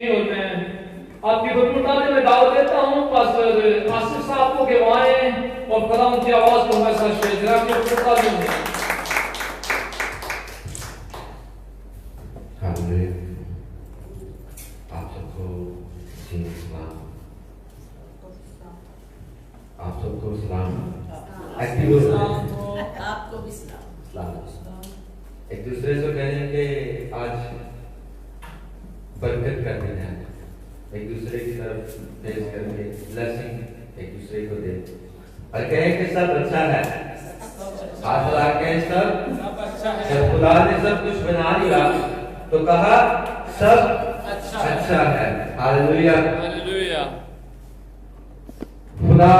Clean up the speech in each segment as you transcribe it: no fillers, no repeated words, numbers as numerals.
और मैं आपकी बदमुताबिक में दावत देता हूँ पास्टर आसिफ साहब को कि आए और खुदा की आवाज को हमारे साथ शेयर करें। आपकी बदमुताबिक में आप सबको सलाम, आप सबको सलाम, आपको भी सलाम। एक दूसरे से कहें कि आज बरकत का दिन है, एक दूसरे की तरफ फेस करके ब्लेसिंग एक दूसरे को दे और कहें कि सब अच्छा है। हाथ लगा के सब अच्छा है। जब खुदा ने सब कुछ बना लिया तो कहा सब अच्छा है। Hallelujah, hallelujah. खुदा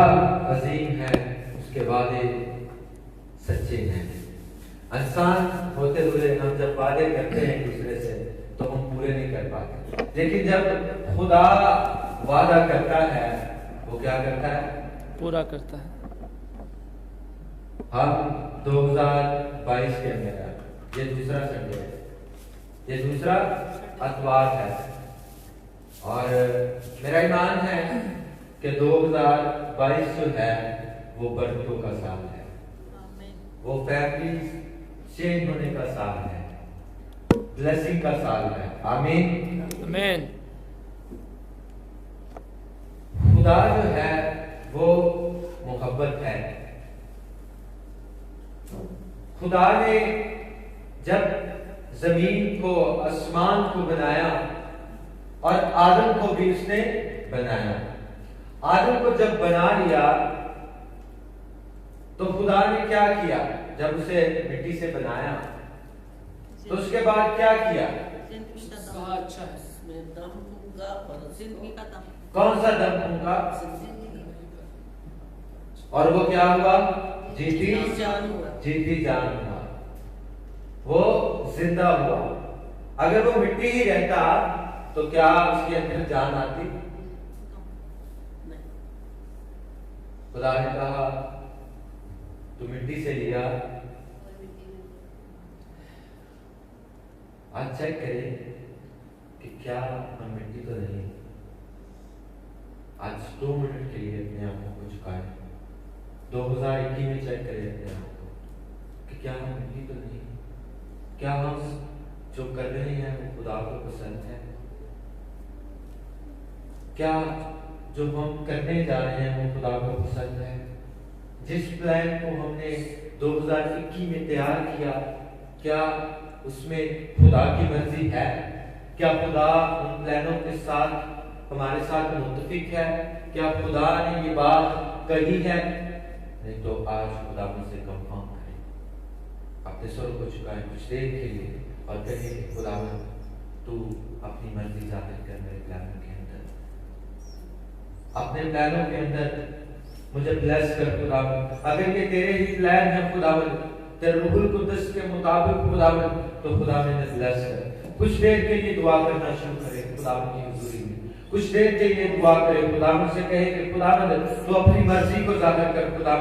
अजीम है, उसके वादे सच्चे हैं। इंसान होते हुए हम जब वादे करते हैं एक दूसरे से तो हम पूरे नहीं कर पाते, लेकिन जब खुदा वादा करता है वो क्या करता है? पूरा करता है। हम 2022 के अंदर ये दूसरा संडे है, ये दूसरा अतवार है और मेरा ईमान है कि 2022 जो है वो बरकतों का साल है, वो फैमिली चेंज होने का साल है, ब्लेसिंग का साल है। आमीन, आमीन। खुदा जो है वो मोहब्बत है। खुदा ने जब जमीन को, आसमान को बनाया और आदम को भी उसने बनाया। आदम को जब बना लिया तो खुदा ने क्या किया? जब उसे मिट्टी से बनाया तो उसके बाद क्या किया? अच्छा है। कौन सा दम फूंका? और वो क्या हुआ? जीती जान हुआ, वो जिंदा हुआ। अगर वो मिट्टी ही रहता तो क्या उसके अंदर जान आती? खुदा ने कहा तू मिट्टी से लिया, आज चेक करें कि क्या हम मिट्टी तो नहीं। आज 2 मिनट के लिए अपने आप को झुकाए, 2021 में चेक करें अपने आप को कि क्या हम मिट्टी तो नहीं, क्या हम जो कर रहे हैं वो खुदा को पसंद है, क्या जो हम करने जा रहे हैं वो खुदा को पसंद है। जिस प्लान को हमने 2021 में तैयार किया, क्या उसमें खुदा की मर्जी है? क्या खुदा उन प्लानों के साथ हमारे साथ मुत्तफिक है? क्या खुदा ने ये बात कही है? नहीं तो आज खुदा मुझसे कंफर्म करें, अपने स्वर को झुकाएं कुछ देर के लिए और कहें खुदा तू अपनी मर्जी जाहिर कर मेरे प्लानों के अंदर, अपने प्लानों के अंदर मुझे ब्लेस कर खुदा। अगर ये तेरे ही प्लान है खुदा, तेरे रूहुल कुद्दस के मुताबिक खुदा, तो खुदा ने ब्लेस कर। कुछ देर के लिए दुआ करना शुरू करें खुदा की हुजूरी में, कुछ देर के लिए दुआ करें खुदा से, कहे कि खुदा तो अपनी मर्जी को जाहिर कर खुदा।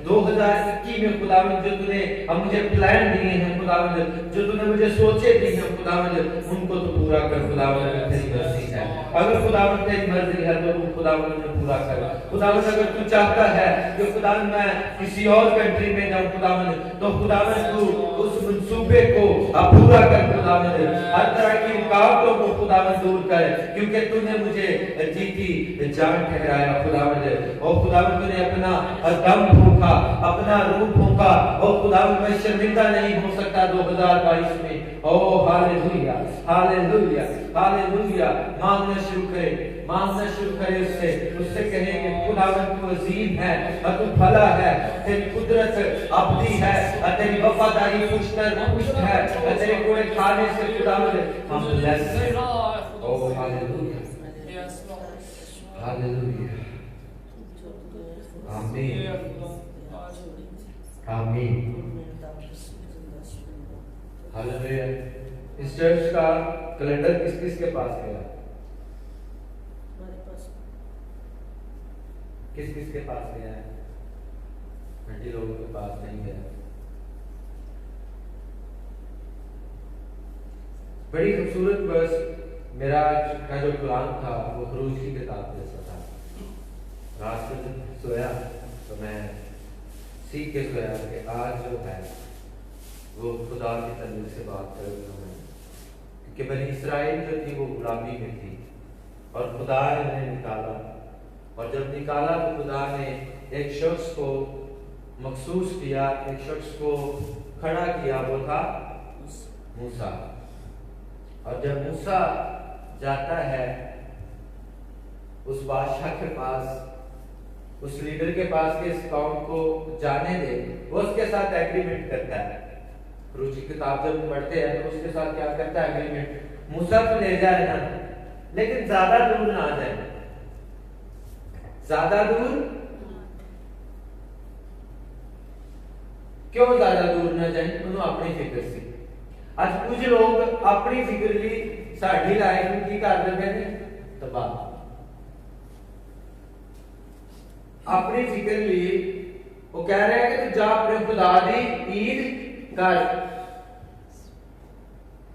2021 में खुदा जो तूने अब मुझे प्लान दिए हैं खुदा, जो तूने मुझे सोचे दिए हैं खुदा, उनको तो पूरा कर खुदा, तेरी मर्जी है। अगर खुदा तेरी मर्जी है तो तू खुदा मुझे पूरा कर खुदा। अगर तू चाहता है कि खुदा मैं किसी और कंट्री में जाऊं खुदा, तो खुदा तू उस मंसूबे को पूरा कर खुदा। हर तरह की रुकावटों को खुदा दूर कर, क्योंकि तूने मुझे जीती जान ठहराया खुदा। और खुदा तूने अपना दम फूंका, अपना रूह फूंका, और खुदा मैं शर्मिंदा नहीं हो सकता 2022 में। Oh hallelujah, hallelujah, hallelujah. मांगना शुरू करें, मांगना शुरू करें उससे, उससे कहें कि खुदा तू अजीम है और तू भला है, तेरी कुदरत अबदी है और तेरी वफादारी पुष्ट है और तेरे कोई खाने से खुदा हम ब्लेस हैं। ओह हालेलुया, हालेलुया, आमीन, आमीन, हालेलुया। इस चर्च का कैलेंडर किस किस के पास गया? किस किस के पास गया है? 20 लोगों के पास नहीं गया। बड़ी खूबसूरत वर्स मेरा का जो प्लान था वो खरूज की किताब जैसा था। रात को जब सोया तो मैं सीख के सोया कि आज जो है वो खुदा के तल्लुक से बात करूँगा मैं, क्योंकि बनी इसराइल जो थी वो गुलामी में थी और खुदा ने उन्हें निकाला, और जब निकाला तो खुदा ने एक शख्स को मखसूस किया, एक शख्स को खड़ा किया, वो था मूसा। और जब मूसा जाता है उस बादशाह के पास, उस लीडर के पास कि इस कौम को जाने दे, वो उसके साथ एग्रीमेंट करता है। खरूज की किताब जब पढ़ते हैं तो उसके साथ क्या करता है एग्रीमेंट, मूसा तो ले जाए ना, लेकिन ज्यादा दूर ना जाए, ज्यादा दूर क्यों ज्यादा दूर ना जाए, उन्होंने अपनी फिक्र से। आज कुछ लोग अपनी फिक्र ली साड़ी लाइफ में की कर देते हैं तबाह, अपनी फिक्र ली, वो कह रहे हैं कि तू जा अपने खुदा दी ईद कर,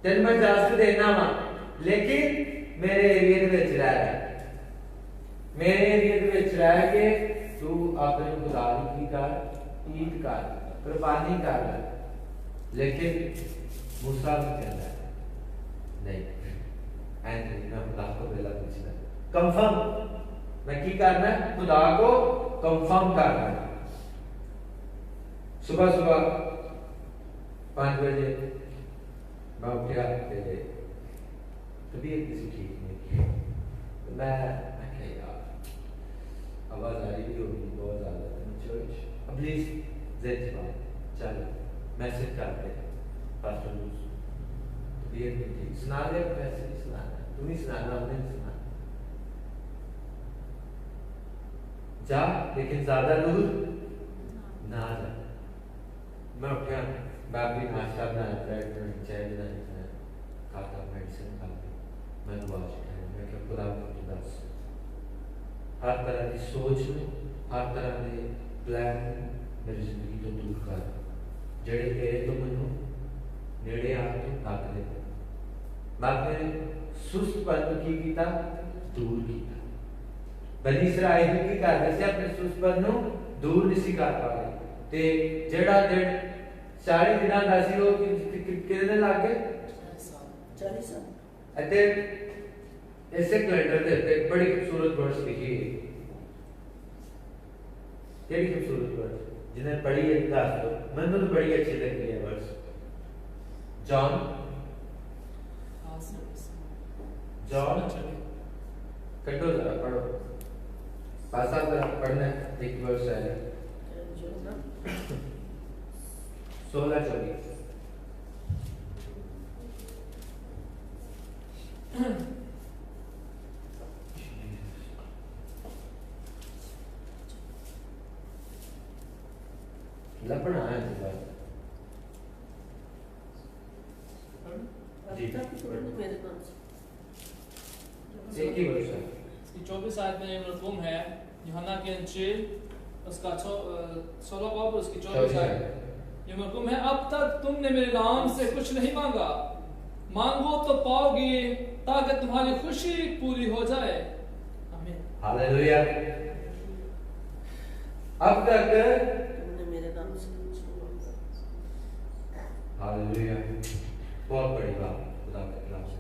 तेन मैं इजाजत देना वा, लेकिन मेरे एरिया में रह, मेरे एरिया में रह के तू अपने खुदा की कर, ईद कर, कुर्बानी कर। लेकिन मूसा भी कहता है नहीं, मैं खुदा को पहला पूछना कंफर्म, मैं की करना है खुदा को कंफर्म करना है। सुबह सुबह 5 बजे मैं उठा, तबीयत किसी ठीक नहीं, तो मैं यार आवाज आ रही होगी बहुत ज्यादा, प्लीज चलो मैसेज करते हैं पास्टर तबीयत नहीं ठीक, सुना दे, वैसे नहीं सुनाना, तुम ही सुनाना, हमने नहीं सुना, जा लेकिन ज्यादा दूर ना जा। मैं उठा, बाकी नाश्ता बनाया, ब्रेड बनाई, चाय बनाई, खाता, मेडिसिन खा ली, मैं दुआ चढ़ाई, मैं क्या खुदा को दस हर तरह की सोच में, हर तरह के प्लान मेरी जिंदगी तो दूर कर, जड़े तेरे तो मनु नेड़े आ तो ताक दे। बाकी सुस्त पन की कीता दूर कीता, बनी इसराइल की करदे से अपने सुस्त पन नु दूर नहीं कर पा रहे, ते जेड़ा दिन 40 दिना दा सी वो कितने लग गए 40 साल। अते ऐसे कैलेंडर दे एक बड़ी खूबसूरत वर्ड्स लिखी है, केड़ी खूबसूरत वर्ड्स जिन्हें पढ़ी है दस दो, मैंने तो बड़ी अच्छी लगी है वर्ड्स। जॉन कटो जरा पढ़ो, पासा जरा पढ़ना, एक वर्ष है 16-24। लपना है जी, एक ही वर्ष है। 24 आयत में मरकूम है यूहन्ना की इंजील उसका 16 बाब उसकी 24 आयत ये मरकूम है, अब तक तुमने मेरे नाम से कुछ नहीं मांगा, मांगो तो पाओगे ताकि तुम्हारी खुशी पूरी हो जाए। आमीन, हालेलुया। अब तक तुमने मेरे नाम से कुछ नहीं मांगा, हालेलुया, बहुत बड़ी बात खुदा के खिलाफ से।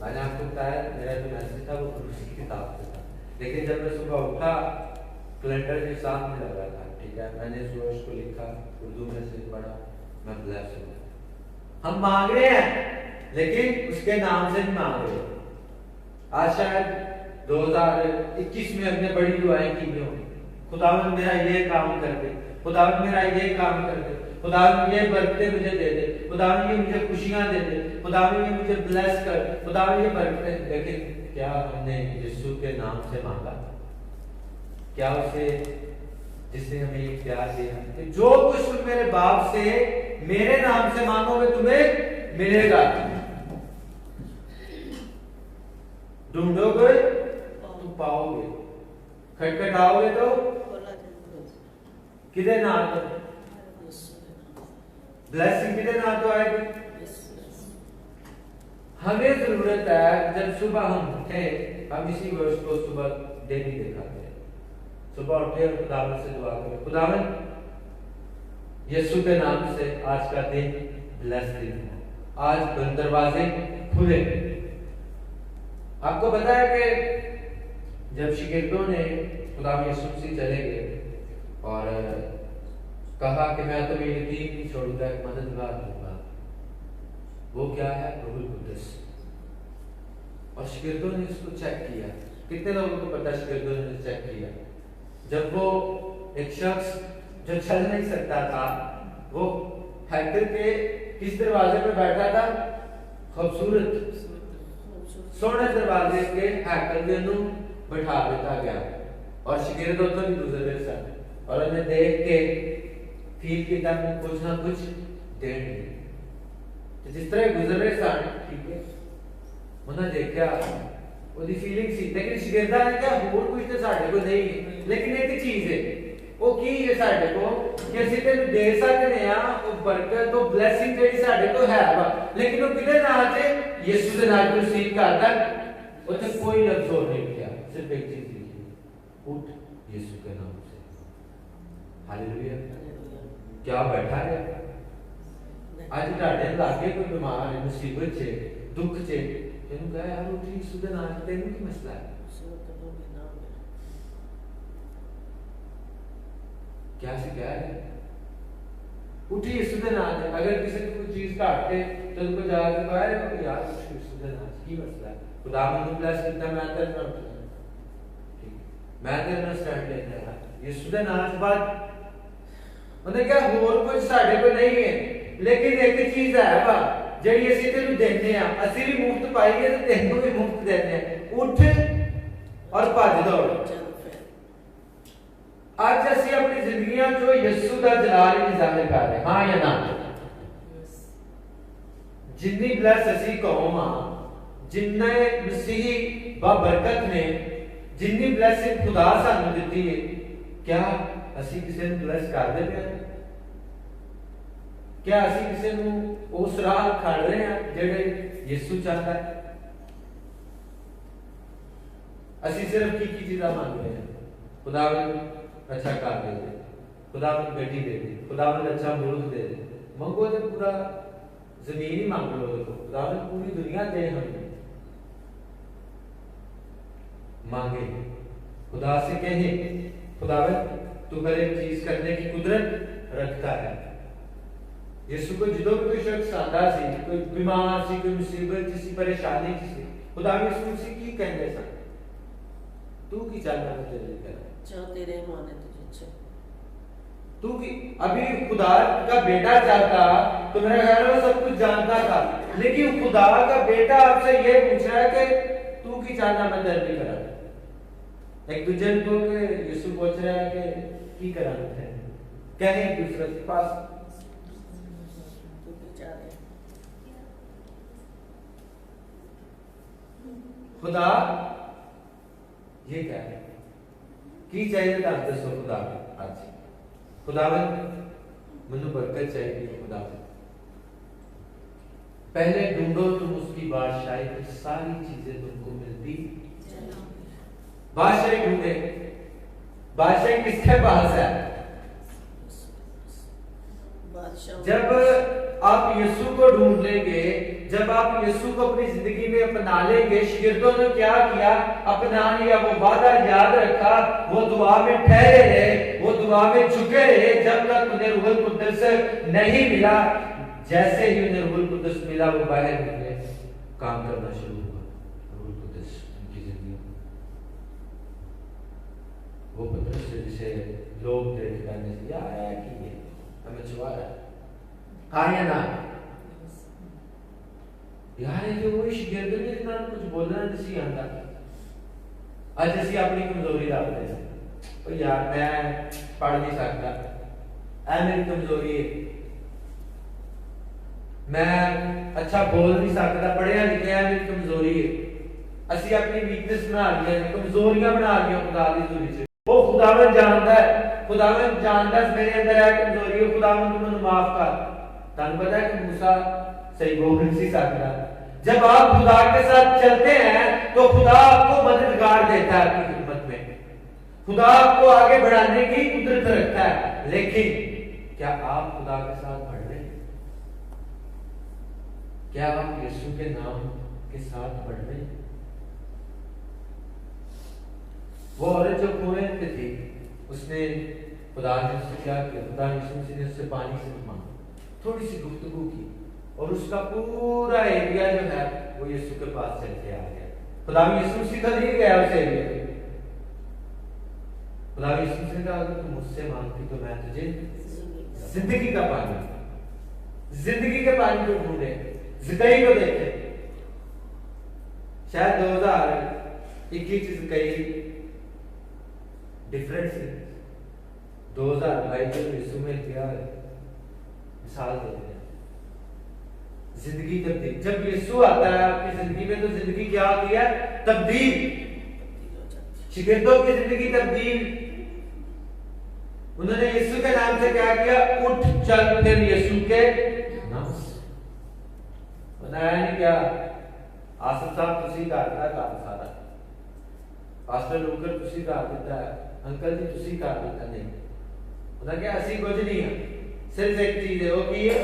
मैंने आपको बताया मेरा जो मैसेज था वो खरूज की किताब से था, लेकिन जब मैं सुबह उठा कैलेंडर के सामने लगा था, ठीक है, मैंने इस वर्ष को लिखा, उर्दू में से पढ़ा, मैं ब्लेस हो गया। हम मांग रहे हैं लेकिन उसके नाम से नहीं मांग रहे। आज शायद 2021 में हमने बड़ी दुआएं की होंगी, खुदावंद मेरा ये काम कर दे, खुदावंद मेरा ये काम कर दे, खुदावंद ये बरकतें मुझे दे दे, खुदावंद ये मुझे खुशियां दे दे, खुदावंद ये मुझे ब्लेस कर, खुदावंद ये बरकतें। लेकिन क्या हमने यीशु के नाम से मांगा? क्या उसे जिसने हमें ये प्यार दिया कि जो कुछ तुम मेरे बाप से मेरे नाम से मांगोगे तुम्हें मिलेगा, ढूंढोगे तुम पाओगे, खटखटाओगे तो किधे ना तो ब्लेसिंग किधे ना तो आएगी, हमें जरूरत है जब सुबह हम उठे, हम इसी वर्ष को सुबह डेली देखा करें, सुबह उठे और खुदावन से दुआ करें, खुदावन यीशु के नाम से आज का दिन ब्लेस दिन है, आज दरवाजे खुले। आपको पता है कि जब शिगिर्दों ने खुदावन यीशु मसीह चले गए और कहा कि मैं तुम्हें यतीम नहीं छोड़ूंगा, एक मददगार दूंगा, वो क्या है? रूहुल कुद्दस। और शिगिर्दों ने इसको चेक किया। कितने लोगों को पता शिगिर्दों ने चेक किया? जब वो एक शख्स जो चल नहीं सकता था, वो हैकल के किस दरवाजे पे बैठा था? खूबसूरत सोने दरवाजे के हैकल के नु बैठा देता गया और शिगिर्दों तो नहीं गुजर रहे सन और उन्हें देख के फील की तक कुछ ना कुछ देंगे। तो जिस तरह गुजर रहे सन, ठीक है, उन्हें देखा ਉਹਦੀ ਫੀਲਿੰਗ ਸੀ, लेकिन शिगिर्दा ने क्या ਹੋਰ कुछ तो ਸਾਡੇ को नहीं, लेकिन एक चीज है, वो की है ਸਾਡੇ को कि ਅਸੀਂ ਤੈਨੂੰ ਦੇ ਸਕਦੇ ਆ ਉਹ ਬਰਕਤ ਉਹ ਬਲੇਸਿੰਗ ਜਿਹੜੀ ਸਾਡੇ को है ਵਾ, लेकिन वो किदे नाल से? यीशु ਦੇ ਨਾਲ ਰਿਸੀਵ करदा। ਉੱਥੇ कोई लफ्ज और नहीं किया, सिर्फ एक चीज लिखी, उठ यीशु के नाम से। हालेलुया। क्या बैठा है आज ਤੁਹਾਡੇ ਲਾਗੇ ਕੋਈ ਬਿਮਾਰ ਹੈ, ਮੁਸੀਬਤ 'ਚ, ਦੁੱਖ 'ਚ, ਇਹਨੂੰ ਕਹੇ ਯਾਰ ਉਠ ਯਿਸੂ ਦੇ ਨਾਮ ਤੇ, ਤੈਨੂੰ ਕੀ ਮਸਲਾ ਹੈ? क्या से कह रहे? उठी यीशु दे नाम ते। अगर किसी को कोई चीज घाटे तो उनको जाके कह रहे हो यार उठ यीशु दे नाम की मसला है? खुदा ने ब्लेस कितना, मैं तेरे नाम ठीक, मैं तेरे नाम स्टैंड लेना है यीशु दे नाम के बाद। उन्हें क्या और कुछ साडे को नहीं है, लेकिन एक चीज है वा ਜਿਹੜੀ ਅਸੀਂ ਤੈਨੂੰ ਦੇਨੇ ਆ, ਅਸੀਂ ਵੀ ਮੁਫਤ ਪਾਈਏ ਤੇ ਤੈਨੂੰ ਵੀ ਮੁਫਤ ਦੇਨੇ ਆ। ਉੱਠ ਔਰ ਭੱਜ ਦੌੜ। आज ਅਸੀਂ ਆਪਣੀ ਜ਼ਿੰਦਗੀਆਂ 'ਚ ਯਿਸੂ ਦਾ ਜਲਾਲ ਹੀ ਜ਼ਾਹਿਰ ਕਰ ਰਹੇ ਹਾਂ ਜਾਂ ਨਾ? ਜਿੰਨੀ ਬਲੈਸ ਅਸੀਂ ਕੌਮ ਆ, ਜਿੰਨੇ ਮਸੀਹੀ ਬਾਬਰਕਤ ਨੇ, ਜਿੰਨੀ ਬਲੈਸਿੰਗ ਖੁਦਾ ਸਾਨੂੰ ਦਿੱਤੀ ਹੈ, क्या ਅਸੀਂ ਕਿਸੇ ਨੂੰ ਬਲੈਸ ਕਰਦੇ ਪਏ ਹਾਂ? क्या ਅਸੀਂ ਕਿਸੇ ਨੂੰ ਉਸ ਰਾਹ ਖੜ ਰਹੇ ਹਾਂ ਜਿਹੜੇ ਯਿਸੂ ਚਾਹੁੰਦਾ ਹੈ? ਅਸੀਂ ਸਿਰਫ ਕੀ ਚੀਜ਼ਾਂ ਮੰਗ ਰਹੇ ਹਾਂ? खुदावन अच्छा कार दे दे, खुदावन बेटी दे दे, खुदावन अच्छा मुल्क दे दे। मंगो तो पूरा जमीन ही मांग लो, देखो खुदावन पूरी दुनिया दे हमें मांगे। खुदा से कहे खुदावन तू हर एक चीज करने की कुदरत रखता है। यीशु को जो भी कोई शख्स आंदा सी, कोई बीमार सी, कोई मुसीबत सी, परेशानी सी, खुदावन यीशु मसीह की कहने सा तू की चाहना है तेरे लिए जो तेरे माने तुझे अच्छे। तू की अभी खुदा का बेटा चाहता तो मेरा ख्याल है वो सब कुछ जानता था, लेकिन खुदा का बेटा आपसे ये पूछ रहा है कि तू की चाहना मैं तेरे लिए करा। एक दूसरे को के यीशु पूछ रहा है कि की कराना है, कहे एक दूसरे के पास तू की चाह रहे खुदा ये कह रहे की चाहिए था दसो खुदा आज खुदावन मनु बरकत चाहिए। खुदावन पहले ढूंढो तुम उसकी बादशाही में, सारी चीजें तुमको मिलती। बादशाही ढूंढे, बादशाही किसके पास है? जब आप यीशु को ढूंढ लेंगे, जब आप यीशु को अपनी जिंदगी में अपना लेंगे। शिगिर्दों ने क्या किया? अपना लिया, वो वादा याद रखा, वो दुआ में ठहरे रहे, वो दुआ में झुके रहे जब तक उन्हें रूहुल कुद्दस नहीं मिला। जैसे ही उन्हें रूहुल कुद्दस मिला वो बाहर निकले, काम करना शुरू हुआ। रूहुल कुद्दस उनकी जिंदगी में वो पतरस जिसे लोग देख करने से आया कि हमें छुआ रहा आया ना यार, ये वो शिगिर्द ने जिन्होंने कुछ बोलना नहीं आंदा। आज ਅਸੀਂ ਆਪਣੀ ਕਮਜ਼ੋਰੀ ਰੱਖਦੇ ਹਾਂ, ਉਹ यार मैं पढ़ नहीं सकता, ऐ मेरी कमजोरी है, मैं अच्छा बोल नहीं सकता, पढ़िया लिखिया मेरी कमजोरी है। ਅਸੀਂ अपनी वीकनेस बना लिया, कमजोरियां बना लिया खुदा की हज़ूरी च। वो खुदावन जानता है, खुदावन जानता है मेरे अंदर है कमजोरी है, खुदावन तू मैनू माफ कर। तन पता है कि मूसा सही बोल नहीं सकता, जब आप खुदा के साथ चलते हैं तो खुदा आपको मददगार देता है अपनी खिदमत में, खुदा आपको आगे बढ़ाने की कुदरत रखता है। लेकिन क्या आप खुदा के साथ बढ़ रहे हैं? क्या आप यीशु के नाम के साथ बढ़ रहे हैं? वो औरत जो कुएं पे थी, उसने खुदा से क्या किया? खुदा यीशु ने उससे पानी से मांगा, थोड़ी सी गुफ्तगू की, और उसका पूरा एरिया जो है वो यीशु के पास चल के आ गया। खुदा यीशु से नहीं गया उस एरिया में। खुदा यीशु से कहा, अगर तुम मुझसे मांगती तो मैं तुझे जिंदगी का पानी, जिंदगी के पानी को ढूंढे, ज़िकई को देखे। शायद 2021 ज़िकई डिफरेंस है। 2022 में यीशु में क्या मिसाल देते हैं, जिंदगी तब्दील। जब यीशु आता है आपकी जिंदगी में तो जिंदगी क्या होती है? तब्दील। शिगिर्दों की जिंदगी तब्दील। उन्होंने यीशु के नाम से क्या किया? उठ चल फिर यीशु के नाम से। बनाया नहीं क्या? आसिफ साहब तुसी कर दिता काम सारा, पास्टर लोकर तुसी कर दिता है, अंकल जी तुसी कर दिता। नहीं, उन्हें क्या असी कुछ नहीं है, सिर्फ एक चीज है, वो की है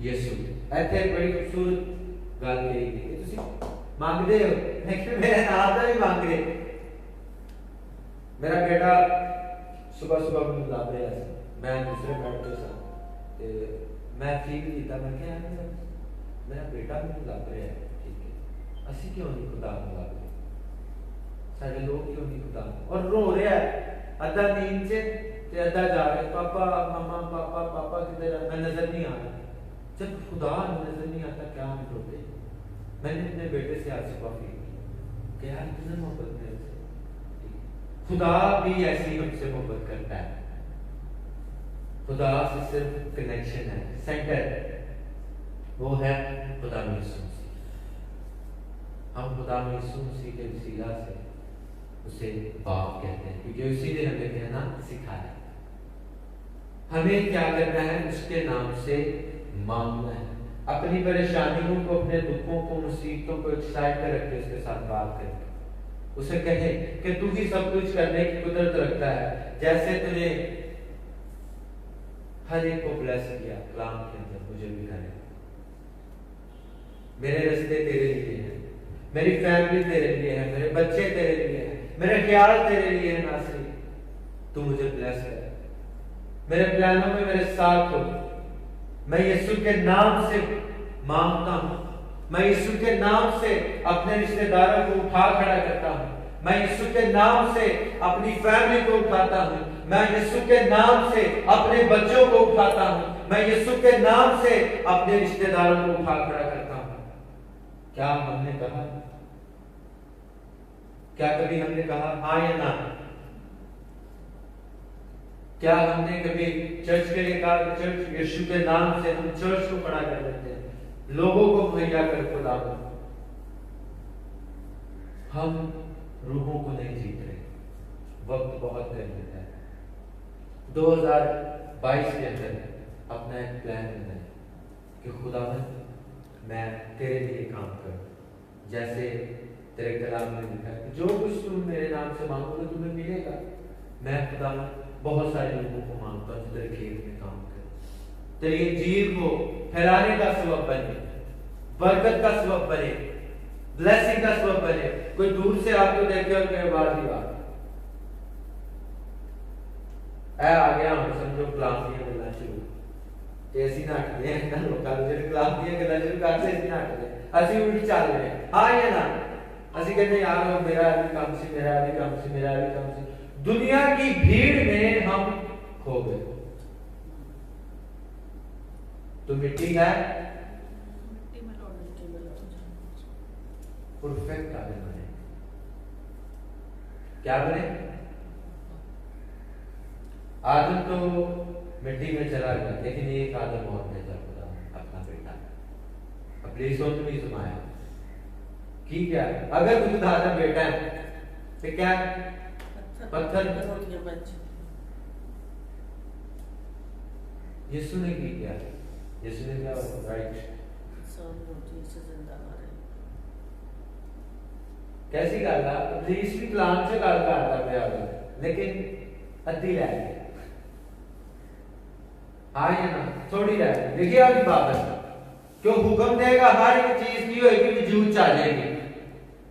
यीशु। ऐसे बड़ी खूबसूरत गल कही कि तुसी मांगदे हो, लेकिन मेरे नाम तो नहीं मांग रहे। मेरा बेटा सुबह सुबह मुझे ला रहा है, मैं दूसरे बेड पे था, मैं ठीक नहीं था, मैं क्या मेरा बेटा मुझे ला रहा है, ठीक है, असी क्यों नहीं खुदा को ला रहे, सारे लोग क्यों नहीं खुदा, और रो रहा है अद्धा नींद से ते अद्धा जा रहे, पापा मामा पापा पापा किधर है, मैं नजर नहीं आ रहा। जब खुदा नजर नहीं आता क्या हम रोते? मैंने अपने बेटे से आज सुबह की कि यार कितना मोहब्बत मेरे से, खुदा भी ऐसी हमसे मोहब्बत करता है। खुदा से सिर्फ कनेक्शन है, सेंटर वो है खुदा यीशु मसीह। हम खुदा यीशु मसीह के वसीला से उसे बाप कहते हैं, क्योंकि उसी ने हमें कहना सिखाया। हमें क्या करना है? उसके नाम से मांगना है। अपनी परेशानियों को, अपने दुखों को, मुसीबतों को एक साइड पर रख के उसके साथ बात करके उसे कहे कि तू ही सब कुछ करने की कुदरत रखता है। जैसे तूने हर एक को ब्लेस किया कलाम के अंदर, मुझे भी करे। मेरे रिश्ते तेरे लिए हैं, मेरी फैमिली तेरे लिए है, मेरे बच्चे तेरे लिए हैं, मेरे ख्याल तेरे लिए है। नासिर तू मुझे ब्लेस कर, मेरे प्लानों में मेरे साथ हो। मैं यीशु के नाम से मांगता हूं, मैं यीशु के नाम से अपने रिश्तेदारों को उठा खड़ा करता हूं, मैं यीशु के नाम से अपनी फैमिली को उठाता हूं, मैं यीशु के नाम से अपने बच्चों को उठाता हूं, मैं यीशु के नाम से अपने रिश्तेदारों को उठा खड़ा करता हूं। क्या हमने कहा? क्या कभी हमने कहा हाँ या ना? क्या हमने कभी चर्च के लिए कहा? चर्च यीशु के नाम से हम चर्च को खड़ा कर देते हैं, लोगों को मुहैया कर खुदा को। हम रूहों को नहीं जीत रहे, वक्त बहुत कर देता है। 2022 के अंदर अपना एक प्लान बनाए कि खुदा मैं तेरे लिए काम करूं, जैसे तेरे कलाम में लिखा है जो कुछ तुम मेरे नाम से मांगोगे तुम्हें मिलेगा। मैं खुदा बहुत सारे लोगों को मांगता हूं तेरे खेत में काम कर, तेरी इंजील को फैलाने का सबब बने, बरकत का सबब बने, ब्लेसिंग का सबब बने। कोई दूर से आपको देखे और कहे बार की बात आ गया, हम समझो कलाम दिया मिलना शुरू ऐसी ना हटते हैं ना, लोग कलाम दिया मिलना शुरू करते ऐसी ना हटते, असि उल्टी चल रहे हैं। हाँ या ना? असि कहते यार मेरा भी काम से, मेरा भी काम से, मेरा भी काम से। दुनिया की भीड़ में हम खो गए। तो मिट्टी है परफेक्ट आदम बने। क्या बने? आदम तो मिट्टी में चला गया, लेकिन एक आदम और भेजा खुदा अपना बेटा, अपनी सोच में समाया। ठीक है, अगर खुदा आदम बेटा है तो क्या पत्थर यीशु ने की क्या? यीशु ने क्या? राइट सब रोटी से जिंदा मारे कैसी गल है पुलिस भी प्लान से गल करता पिया लेकिन अद्धी रह गई आए ना थोड़ी रह गई लिखिया भी बाबत क्यों हुक्म देगा हर एक चीज की होगी वजूद चलेगी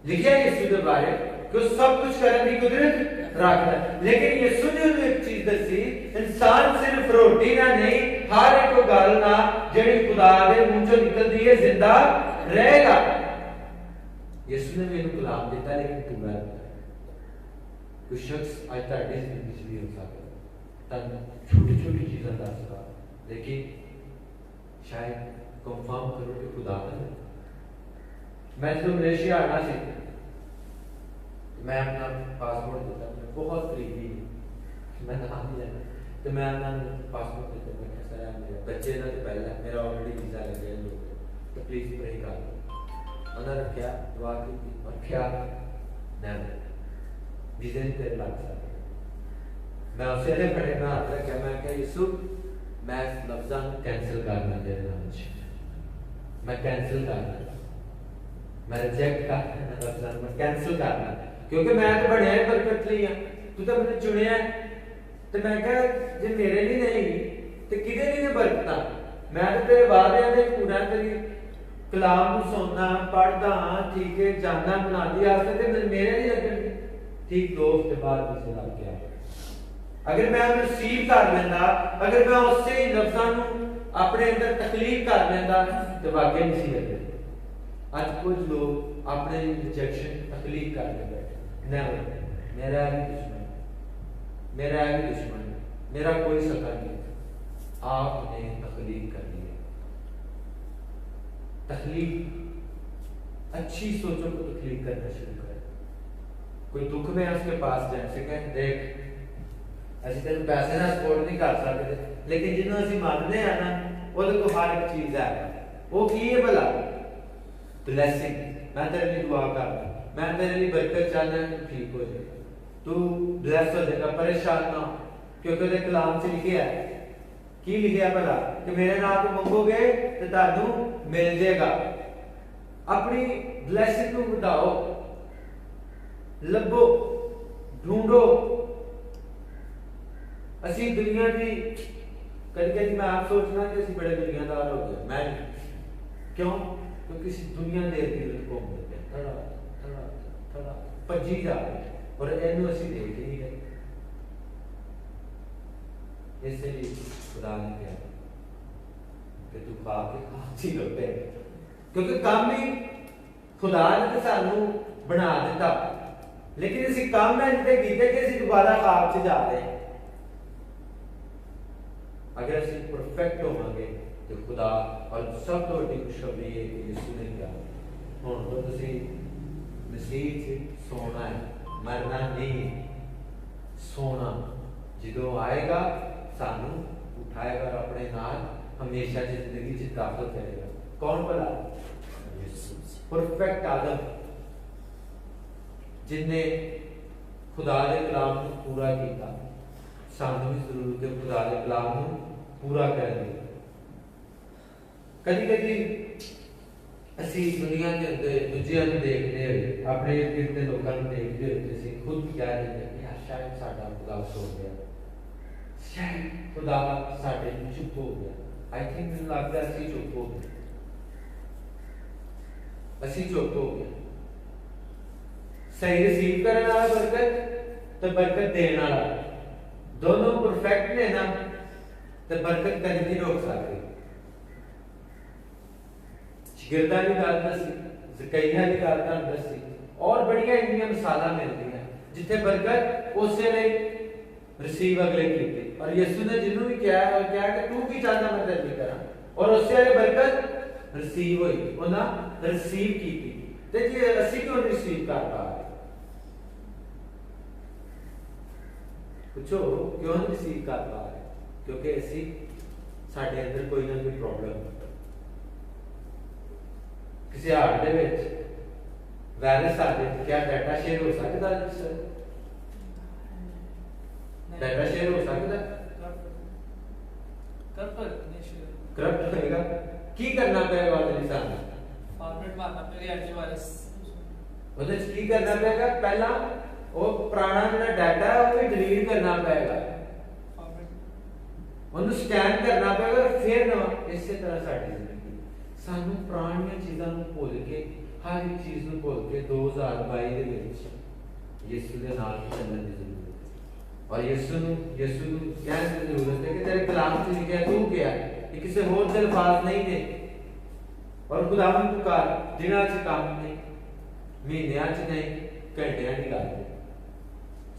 लिखिया यीशु के बारे कि सब कुछ करने की कुदरत रखता है लेकिन यीशु ने एक चीज दसी इंसान सिर्फ रोटी ना नहीं हर एक गल ना जेड़ी खुदा दे मुंह चों निकलदी है जिंदा रहेगा यीशु ने भी कलाम दिता लेकिन पूरा कोई शख्स आज ताड़ी जिंदगी भी हो सकता तन छोटी छोटी चीजें दसदा लेकिन शायद कंफर्म करो कि खुदा है मैं तो मलेशिया आना सी मैं अपना पासपोर्ट देता मैं बहुत करीबी मैं नाम नहीं लेना तो मैं अपना पासपोर्ट देता मैं सर मेरे बच्चे ना तो पहले मेरा ऑलरेडी वीजा लग गया लोग तो प्लीज प्रे कर दो उन्होंने रखा दुआ की और क्या मैं वीजा नहीं तेरे लग सकता मैं उसे ले पड़े ना हाथ रखा मैं क्या यीशु मैं इस लफ्ज़ा को कैंसिल करना तेरे नाम से मैं कैंसिल करना मैं रिजेक्ट करना लफ्ज़ा मैं कैंसिल करना क्योंकि मैं तो बढ़िया है बरकत ली है तू तो मैंने चुनिया है तो मैं कहा जे मेरे लिए नहीं तो किदे लिए बरकता मैं तो तेरे वादे दे पूरा तेरी कलाम को सुनना पढ़दा ठीक है जानना बना दिया ते मेरे लिए लगन ठीक 2 हफ्ते बाद मुझे लग गया अगर मैं रिसीव कर लेंदा अगर मैं उससे ही लफ्ज़ां नु अपने अंदर तकलीफ कर लेंदा तो वाकई मुसीबत आज कुछ लोग अपने रिजेक्शन तकलीफ कर ले बैठे नहीं मेरा भी दुश्मन मेरा कोई सका नहीं आपने तकलीफ कर ली तकलीफ अच्छी सोचों को तकलीफ करना शुरू कर कोई दुख में उसके पास जाए से कहे देख असि तेन पैसे ना सपोर्ट नहीं कर सकते लेकिन जिन्हों असि मानते हैं ना वो को हर एक चीज है वो की है भला ब्लेसिंग मैं तेरे लिए दुआ करता मैं तेरे लिए बरकत चाहता हूं ठीक हो जाए तू ब्लेस हो जाएगा परेशान ना क्योंकि तेरे कलाम से लिखा है की लिखा है भला कि मेरे नाम पे मंगोगे तो तानू मिल जाएगा अपनी ब्लेसिंग को बढ़ाओ लभो ढूंढो असी दुनिया की कभी मैं आप सोचना कि असी बड़े दुनियादार हो गए मैं क्यों क्योंकि इस दुनिया के इर्द घूम देते थोड़ा थोड़ा थोड़ा भजी जा और इनू असी देख ही नहीं रहे इसलिए खुदा ने कहा कि तू खा के खासी लुटे क्योंकि काम ही खुदा ने सानू बना दिता लेकिन इसी काम में इतने कीते कि असी दोबारा खाब से जा रहे हैं अगर असी परफेक्ट होवांगे तो खुदा और सब तो बड़ी खुशखबरी है कि यीशु ने कहा हुण तो तुसी मसीह से सोना है मरना नहीं सोना जो आएगा सानू उठाएगा और अपने नाल हमेशा जिंदगी च दाखिल करेगा कौन भला परफेक्ट आदम जिन्हें खुदा के कलाम को पूरा किया सानू भी जरूरत है खुदा के कलाम को पूरा करने कभी कभी असी दुनिया के अंदर दूजिया को देखते हुए अपने इर्द गिर्द लोगों को देखते हुए असी खुद कह देते हैं यार शायद साडा खुदा सो गया शायद खुदा साडे चुप हो गया आई थिंक मुझे लगता है असी चुप हो गए असी चुप हो गए सही रिसीव करने वाला बरकत तो बरकत देने वाला दोनों परफेक्ट ने ना तो बरकत कभी नहीं रोक सकते शिगिरदा की गल दसी ज़करिया की गल दसी और बढ़िया इंडिया मिसाल मिलती हैं जिथे बरकत उस वेले रिसीव अगले की और यीशु ने जिन्हों भी कहा और कहा कि तू की चाहता मैं तेरे लिए करा और उस वेले बरकत रिसीव हुई उन्हें रिसीव की ते जी असी क्यों रिसीव कर पा रहे पूछो क्यों नहीं रिसीव कर पा रहे क्योंकि असी साडे अंदर कोई ना कोई प्रॉब्लम किसी हार्ट दे विच वायरस आ जाए क्या डाटा शेयर हो सकता है डाटा शेयर हो सकता है करप्ट होएगा ਕੀ ਕਰਨਾ ਪਏਗਾ ਉਹਦੇ ਲਈ ਸਾਨੂੰ? फॉर्मेट मारना पड़ेगा एंटीवायरस। ਉਹਦੇ ਚ ਕੀ ਕਰਨਾ ਪਏਗਾ? ਪਹਿਲਾਂ ਉਹ ਪੁਰਾਣਾ ਜਿਹੜਾ ਡਾਟਾ ਹੈ ਉਹ ਵੀ ਡਿਲੀਟ ਕਰਨਾ ਪਏਗਾ, ਉਹਨੂੰ ਸਕੈਨ ਕਰਨਾ ਪਏਗਾ, ਫਿਰ ਨਵਾਂ। ਇਸੇ ਤਰ੍ਹਾਂ ਸਾਡੀ ਜ਼ਿੰਦਗੀ, ਸਾਨੂੰ ਪੁਰਾਣੀਆਂ ਚੀਜ਼ਾਂ ਨੂੰ ਭੁੱਲ ਕੇ, ਹਰ ਇੱਕ ਚੀਜ਼ ਨੂੰ ਭੁੱਲ ਕੇ 2022 ਦੇ ਵਿੱਚ ਯਿਸੂ ਦੇ ਨਾਲ ਚੱਲਣ ਦੀ ਜ਼ਰੂਰਤ ਹੈ। ਔਰ ਯਿਸੂ ਨੂੰ ਕਹਿਣ ਦੀ ਜ਼ਰੂਰਤ ਹੈ ਕਿ ਤੇਰੇ ਕਲਾਮ 'ਚ ਲਿਖਿਆ ਤੂੰ ਕਿਹਾ, ਇਹ ਕਿਸੇ ਹੋਰ ਦੇ ਅਲਫਾਜ਼ ਨਹੀਂ ਨੇ। ਔਰ ਖੁਦਾਵੰਦ ਪੁਕਾਰ, ਦਿਨਾਂ 'ਚ ਕੰਮ ਨਹੀਂ, ਮਹੀਨਿਆਂ 'ਚ ਨਹੀਂ, ਘੰਟਿਆਂ ਦੀ ਗੱਲ ਹੈ,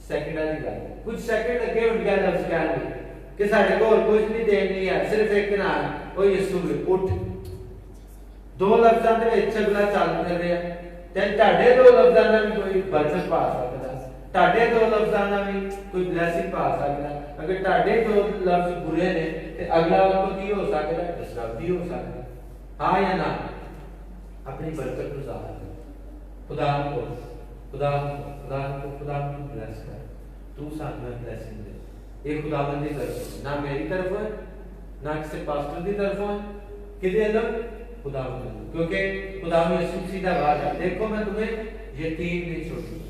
ਸੈਕਿੰਡਾਂ ਦੀ ਗੱਲ ਹੈ। ਕੁਝ ਸੈਕਿੰਡ ਅੱਗੇ ਉੱਠ ਗਿਆ ਲਫ਼ਜ਼ ਕਹਿਣ ਲਈ ਕਿ ਸਾਡੇ ਕੋਲ ਕੁਝ ਨਹੀਂ ਦੇਣ ਨਹੀਂ ਹੈ, ਸਿਰਫ ਇੱਕ ਨਾਮ, ਉਹ ਯਿਸੂ ਹੈ। ਉੱਠ, ਦੋ ਲਫ਼ਜ਼ਾਂ ਦੇ ਵਿੱਚ ਅਗਲਾ ਚੱਲ ਕਰ ਰਿਹਾ, ਤੇ ਤੁਹਾਡੇ ਦੋ ਲਫ਼ਜ਼ਾਂ ਨਾਲ ਵੀ ਕੋਈ ਬਰਕਤ ਪਾ ਸਕਦਾ, ਤੁਹਾਡੇ ਦੋ ਲਫ਼ਜ਼ਾਂ ਨਾਲ ਵੀ ਕੋਈ ਬਲੇਸਿੰਗ ਪਾ ਸਕਦਾ। ਅਗਰ ਤੁਹਾਡੇ ਦੋ ਲਫ਼ਜ਼ ਬੁਰੇ ਨੇ ਤੇ ਅਗਲਾ ਵਕਤ ਕੀ ਹੋ ਸਕਦਾ? ਡਿਸਟਰਬ ਵੀ ਹੋ ਸਕਦਾ। हाँ या ना? अपनी बरकत को ज़ाहिर कर, खुदा को ब्लेस कर, तू साथ में ब्लेसिंग दे। ये खुदावंद की तरफ है, ना मेरी तरफ है, ना किसी पास्टर की तरफ है, किधर अलग? खुदावंद, क्योंकि खुदावंद यीशु सीधा बात है। देखो मैं तुम्हें यतीम नहीं छोड़ूंगा,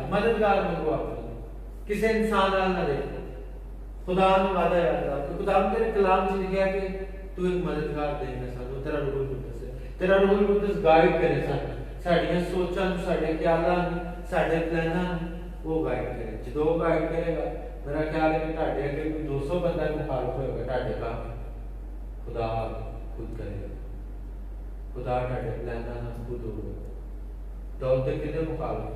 मददगार मंगो अपने, किसी इंसान ना देखो। खुदा ने वादा याद रखो, खुदावंद तेरे कलाम में लिखा है कि तू एक मददगार देना सानू, तेरा रूह कुदस है, तेरा रूह कुदस गाइड करे सानू, साडियां सोचां नूं, साडे ख्यालां नूं, साडे प्लानां नूं वो गाइड करे। जदों गाइड करेगा, मेरा ख्याल है कि ਤੁਹਾਡੇ अगे कोई 200 बंदा मुखालफ होएगा, ਤੁਹਾਡੇ काम खुदा खुद करेगा। खुदा ਤੁਹਾਡੇ प्लानां नाल खुद होगा। दौड़ के किदे मुखालफ?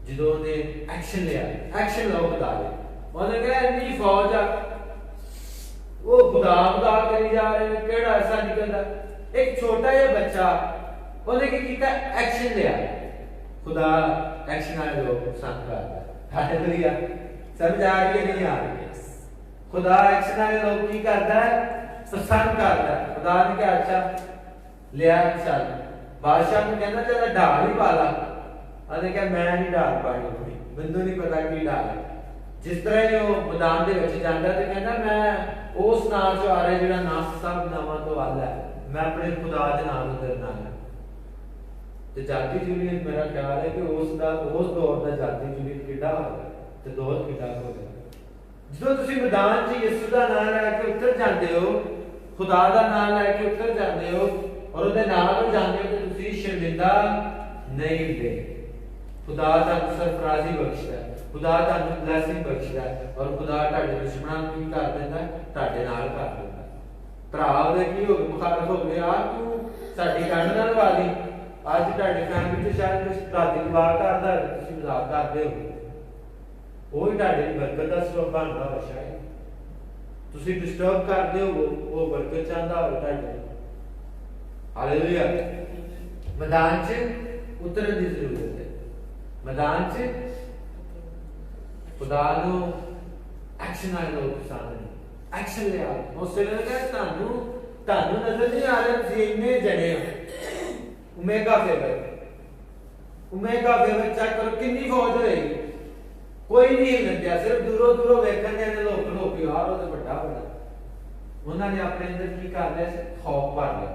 जदों ने एक्शन लिया, एक्शन लो खुदा दे। ਉਹਨੇ ਕਿਹਾ ਇੰਨੀ ਫੌਜ ਆ, वो खुदा करी जा रहे हैं, केड़ा ऐसा निकलता? एक छोटा या बच्चा ਉਹਨੇ ਕੀ ਕੀਤਾ? ਐਕਸ਼ਨ ਲਿਆ। खुदा एक्शन वाले लोग पसंद करता है। हालेलुया, समझ आ रही है नहीं आ रही? खुदा एक्शन वाले लोग की करता है? पसंद करता है। खुदा ने क्या अच्छा लिया, चल बादशाह ने कहना चल ढाल ही पा ला, ਉਹਨੇ ਕਿਹਾ ਮੈਂ ਨਹੀਂ ढाल पानी, ਮੈਨੂੰ ਨਹੀਂ ਪਤਾ ਕੀ ढाल है। जिस तरह ही वो मैदान ਦੇ ਵਿੱਚ ਜਾਂਦਾ ਤੇ ਕਹਿੰਦਾ ਮੈਂ ਉਸ ਨਾਮ ਚੋਂ ਆ ਰਿਹਾ ਜਿਹੜਾ ਨਾਮ ਸਭ ਨਾਮਾਂ ਤੋਂ ਆਲਾ ਹੈ, ਮੈਂ ਆਪਣੇ ਖੁਦਾ ਦੇ ਨਾਮ ਨੂੰ ਕਰਨਾ ਹੈ। ਤੇ ਜਾਤੀ ਜੁਲੀਅਤ ਮੇਰਾ ਖਿਆਲ ਹੈ ਕਿ ਉਸ ਦੌਰ ਦਾ ਜਾਤੀ ਜੁਲੀਅਤ ਕਿੱਡਾ ਹੋਇਆ ਤੇ ਦੌਰ ਕਿੱਡਾ ਹੋਇਆ। ਜਦੋਂ ਤੁਸੀਂ ਮੈਦਾਨ 'ਚ ਯਿਸੂ ਦਾ ਨਾਮ ਲੈ ਕੇ ਉੱਤਰ ਜਾਂਦੇ ਹੋ, ਖੁਦਾ ਦਾ ਨਾਮ ਲੈ ਕੇ ਉੱਤਰ ਜਾਂਦੇ ਹੋ ਔਰ ਉਹਦੇ ਨਾਲ ਜਾਂਦੇ ਹੋ ਤੇ ਤੁਸੀਂ ਸ਼ਰਮਿੰਦਾ ਨਹੀਂ ਹੁੰਦੇ। खुदा ਤੁਹਾਨੂੰ ਸਰਫਰਾਜ਼ੀ ਬਖਸ਼ਦਾ ਹੈ, खुदा ਤੁਹਾਨੂੰ ਬਲੇਸਿੰਗ ਬਖਸ਼ਦਾ ਹੈ ਔਰ खुदा ਤੁਹਾਡੇ ਦੁਸ਼ਮਣਾਂ ਨੂੰ ਕੀ ਕਰ ਦਿੰਦਾ? ਤੁਹਾਡੇ ਨਾਲ ਕਰ ਦਿੰਦਾ। ਭਰਾ ਉਹਦੇ ਕੀ ਹੋ ਗਏ? ਮੁਖਾਲਫ ਹੋ ਗਏ। ਆ ਤੂੰ ਸਾਡੀ ਕੰਨ ਨਾਲ ਵਾ ਲਈ, ਅੱਜ ਤੁਹਾਡੇ ਫੈਮਿਲੀ 'ਚ ਸ਼ਾਇਦ ਕੁਝ ਦਾਦੀ ਮਜ਼ਾਕ ਕਰਦਾ, ਤੁਸੀਂ ਮਜ਼ਾਕ ਕਰਦੇ ਹੋ, ਉਹ ਹੀ ਤੁਹਾਡੀ ਬਰਕਤ ਦਾ ਸਬਬ ਬਣਦਾ ਵਾ। ਸ਼ਾਇਦ ਤੁਸੀਂ ਡਿਸਟਰਬ ਕਰਦੇ ਹੋ, ਉਹ ਬਰਕਤ ਚਾਹੁੰਦਾ ਹੋਵੇ ਤੁਹਾਡੇ। ਹਾਲੇਲੂਇਆ। ਮੈਦਾਨ 'ਚ ਉਤਰਨ ਦੀ ਜ਼ਰੂਰਤ ਹੈ। मैदान से खुदा नो एक्शन वाले लोग पसंद नहीं, एक्शन ले आओ। उससे लगा तानू नजर नहीं आ रहा जी इन्ने जने हो। ओमेगा फेवर चेक करो कितनी फौज होएगी, कोई नहीं हिलन दिया, सिर्फ दूरों वेखण दे लोक यार वो तो बड़ा बड़ा। उन्होंने अपने अंदर की कर लिया? खौफ भर लिया।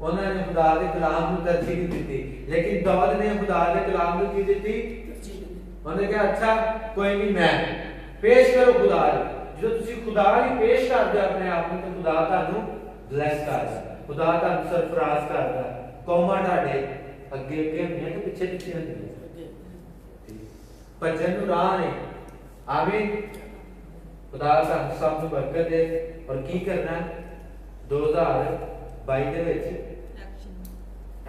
उन्होंने खुदा के कलाम को तरजीह नहीं दी, लेकिन दाऊद ने खुदा के कलाम को की दी? उन्होंने कहा अच्छा कोई नहीं, मैं पेश करो खुदा। जो तुसी खुदा ही पेश कर दे अपने आप को, तो खुदा तानू ब्लेस करदा, खुदा तानू सरफराज करदा। कौमां ढाडे अगे होंदियां ते पिछे होंदियां, भजन नूं राह ने। आमीन। खुदा तानू सब नूं बरकत दे। और की करना 2022 ਦੇ ਵਿੱਚ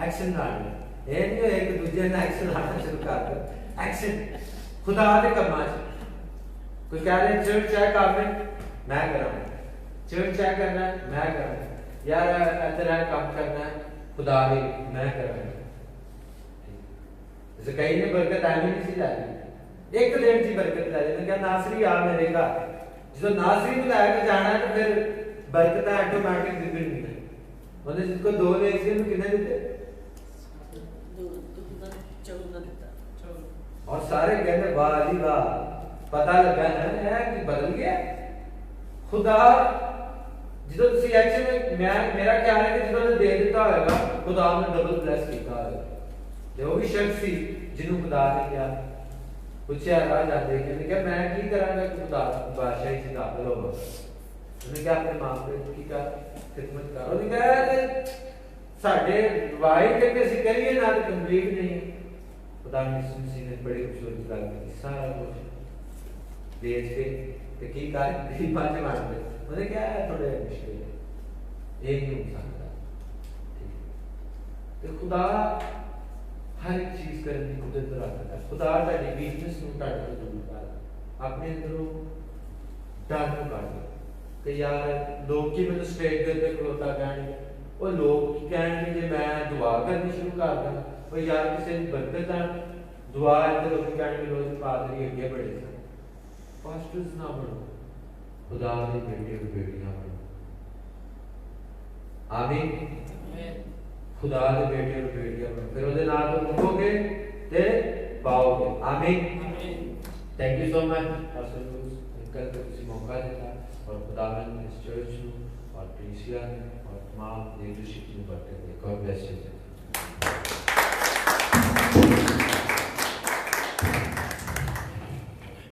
एक्शन लाना। ये नहीं हो एक दूसरे ने एक्शन लाना शुरू कर दो। एक्शन खुदा दे कमां च। कोई कह रहे चर्च है काम में, मैं करांगा। चर्च है करना है, मैं करांगा। यार तेरा काम करना है, खुदा भी मैं करांगा। जैसे कई ने बरकत आई नहीं सी लाई, एक दिन की बरकत लाई। मैंने कहा नासरी आ मेरे घर, जो नासरी को लाके जाना है तो फिर बरकत ऑटोमेटिक दिखनी है। मतलब जिसको 2 ले सी उन्हें कितने देते? और सारे कहते वाह जी वाह, पता लगा ना कि बदल गया। खुदा ਜਦੋਂ ਤੁਸੀਂ ਐਕਚੁਅਲੀ ਮੇਰਾ ਖਿਆਲ ਹੈ ਕਿ ਜਦੋਂ ਦੇ ਦਿੱਤਾ ਹੋਏਗਾ ਖੁਦਾ ਨੇ ਡਬਲ ਬਲੈਸ ਕੀਤਾ ਹੋਏਗਾ ਤੇ ਉਹ ਵੀ ਸ਼ਖਸ ਸੀ ਜਿਹਨੂੰ ਖੁਦਾ ਨੇ ਕਿਹਾ ਪੁੱਛਿਆ ਰਾਹ ਜਾਂਦੇ ਕਹਿੰਦੇ ਕਿ ਮੈਂ ਕੀ ਕਰਾਂਗਾ ਕਿ ਖੁਦਾ ਬਾਦਸ਼ਾਹੀ ਚ ਦਾਖਲ ਹੋਵਾਂ ਉਹਨੇ ਕਿਹਾ ਆਪਣੇ ਮਾਂ ਪਿਓ ਕੀ ਕਰ ਖਿਦਮਤ ਕਰ ਉਹਨੇ ਕਿਹਾ ਸਾਡੇ ਵਾਈ ਕਿ ਅਸੀਂ ਕਰੀਏ ਨਾ ਤਾਂ ਕੰਪਲੀਟ ਨਹੀਂ ਖੁਦਾ ਨੇ ਸੁਣੀ ਨੇ ਬੜੇ ਖੁਸ਼ੀ ਗੱਲ ਕੀਤੀ ਸਾਰਾ ਕੁਝ ਵੇਚ ਕੇ ਤੇ ਕੀ ਕਰ ਗਰੀਬਾਂ ਚ ਵੰਡ ਦੇ ਉਹਨੇ ਕਿਹਾ ਥੋੜੇ ਮੁਸ਼ਕਿਲ ਹੈ ਇਹ ਨਹੀਂ ਹੋ ਸਕਦਾ ਤੇ ਖੁਦਾ हर एक चीज करने की कुदरत रखता है खुदा ਤੁਹਾਡੀ ਵੀਕਨੈਸ ਨੂੰ ਤੁਹਾਡੇ ਤੋਂ ਦੂਰ ਕਰ ਆਪਣੇ ਅੰਦਰੋਂ ਡਰ ਨੂੰ ਕੱਢ ਕਿ ਯਾਰ ਲੋਕ ਕੀ ਮੈਨੂੰ ਸਟੇਜ ਦੇ ਉੱਤੇ ਖਲੋਤਾ ਕਹਿਣਗੇ ਉਹ ਲੋਕ ਕੀ ਕਹਿਣਗੇ ਜੇ ਮੈਂ ਦੁਆ ਕਰਨੀ ਸ਼ੁਰੂ ਕਰ ਦਾਂ ਉਹ ਯਾਰ ਕਿਸੇ ਦੀ ਬਰਕਤ ਆ ਦੁਆ ਇੱਧਰ ਲੋਕ ਕਹਿਣਗੇ ਲੋਕ ਪਾਦਰੀ ਅੱਗੇ ਬੜੇ ਸਨ ਪਾਸਟਰਸ ਨਾ ਬਣੋ ਖੁਦਾ ਦੇ ਬੇਟੇ ਤੇ ਬੇਟੀਆਂ ਬਣੋ ਆਮੀਨ खुदा के बेटे और बेटियां फिर उसके नाम तो मंगोगे ते पाओगे आमीन thank you so much pastor लूस कल को किसी मौका देता और खुदा ने इस चर्च में और प्रीसिया ने और तमाम लीडरशिप में बढ़ते गॉड ब्लेस यू